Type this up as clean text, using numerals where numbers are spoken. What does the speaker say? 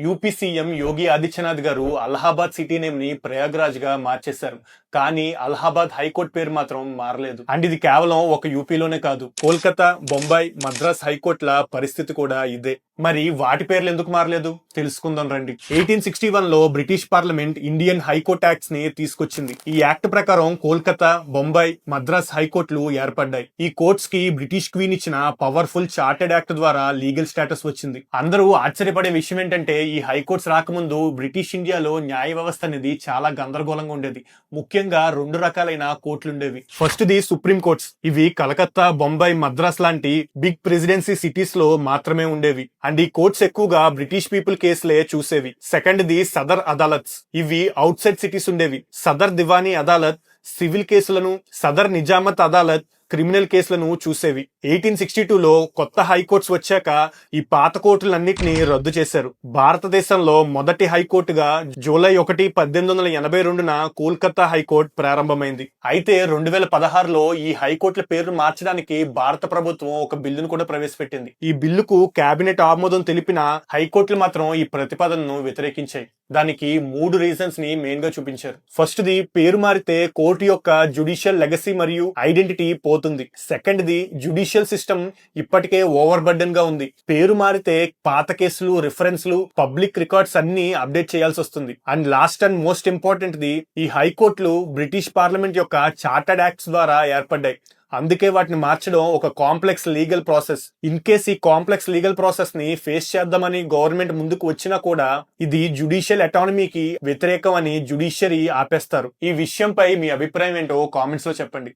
UP CM Yogi Adityanath గారు Allahabad city name ని ప్రయాగ్రాజ్ గా మార్చేశారు. కానీ అలహాబాద్ హైకోర్టు పేరు మాత్రం మారలేదు. అండ్ ఇది కేవలం ఒక యూపీలోనే కాదు, కోల్కతా, బొంబాయి, మద్రాస్ హైకోర్టుల పరిస్థితి కూడా ఇదే. మరి వాటి పేర్లు ఎందుకు మారలేదు తెలుసుకుందాం రండి. 1861 లో British parliament Indian high court acts ని తీసుకొచ్చింది. ఈ యాక్ట్ ప్రకారం కోల్కతా, బొంబాయి, మద్రాస్ హైకోర్టులు ఏర్పడ్డాయి. ఈ కోర్ట్స్ కి బ్రిటిష్ క్వీన్ ఇచ్చిన పవర్ఫుల్ చార్టెడ్ యాక్ట్ ద్వారా లీగల్ స్టేటస్ వచ్చింది. అందరూ ఆశ్చర్యపడే విషయం ఏంటంటే ఈ హైకోర్ట్స్ రాకముందు బ్రిటిష్ ఇండియాలో న్యాయ వ్యవస్థ అనేది చాలా గందరగోళంగా ఉండేది. ముఖ్యంగా రెండు రకాలైన కోర్టులు ఉండేవి. First the supreme courts. ఇవి కలకత్తా, బొంబాయి, మద్రాస్ లాంటి బిగ్ ప్రెసిడెన్సీ సిటీస్ లో మాత్రమే ఉండేవి. అండ్ ఈ కోర్ట్స్ ఎక్కువగా బ్రిటిష్ పీపుల్ కేసులే చూసేవి. Second the Sadar Adalats. ఇవి అవుట్ సైడ్ సిటీస్ ఉండేవి. సదర్ దివానీ అదాలత్ సివిల్ కేసులను, సదర్ నిజామత్ అదాలత్ క్రిమినల్ కేసులను చూసేవి. 1862లో కొత్త హైకోర్ట్స్ వచ్చాక ఈ పాత కోర్టులన్నింటినీ రద్దు చేశారు. భారతదేశంలో మొదటి హైకోర్టుగా జూలై 1, 1882న కోల్కతా హైకోర్టు ప్రారంభమైంది. అయితే 2016లో ఈ హైకోర్టుల పేరును మార్చడానికి భారత ప్రభుత్వం ఒక బిల్లును కూడా ప్రవేశపెట్టింది. ఈ బిల్లుకు కేబినెట్ ఆమోదం తెలిపిన హైకోర్టులు మాత్రం ఈ ప్రతిపాదనను వ్యతిరేకించాయి. దానికి 3 రీజన్స్ ని మెయిన్ గా చూపించారు. ఫస్ట్ ది పేరు మారితే కోర్టు యొక్క జ్యుడిషియల్ లెగసీ మరియు ఐడెంటిటీ పోతుంది. సెకండ్ ది జ్యుడిషియల్ సిస్టమ్ ఇప్పటికే ఓవర్ బర్డెన్ గా ఉంది. పేరు మారితే పాత కేసులు, రిఫరెన్స్లు, పబ్లిక్ రికార్డ్స్ అన్ని అప్డేట్ చేయాల్సి వస్తుంది. And last and most important the ఈ హైకోర్టులు బ్రిటిష్ పార్లమెంట్ యొక్క చార్టర్డ్ యాక్ట్స్ ద్వారా ఏర్పడ్డాయి. అందుకే వాటిని మార్చడం ఒక complex legal process. In case ఈ కాంప్లెక్స్ లీగల్ ప్రాసెస్ ని ఫేస్ చేద్దామని గవర్నమెంట్ ముందుకు వచ్చినా కూడా ఇది జ్యుడిషియల్ అటానమీకి వ్యతిరేకం అని జ్యుడిషియరీ ఆపేస్తారు. ఈ విషయంపై మీ అభిప్రాయం ఏంటో కామెంట్స్ లో చెప్పండి.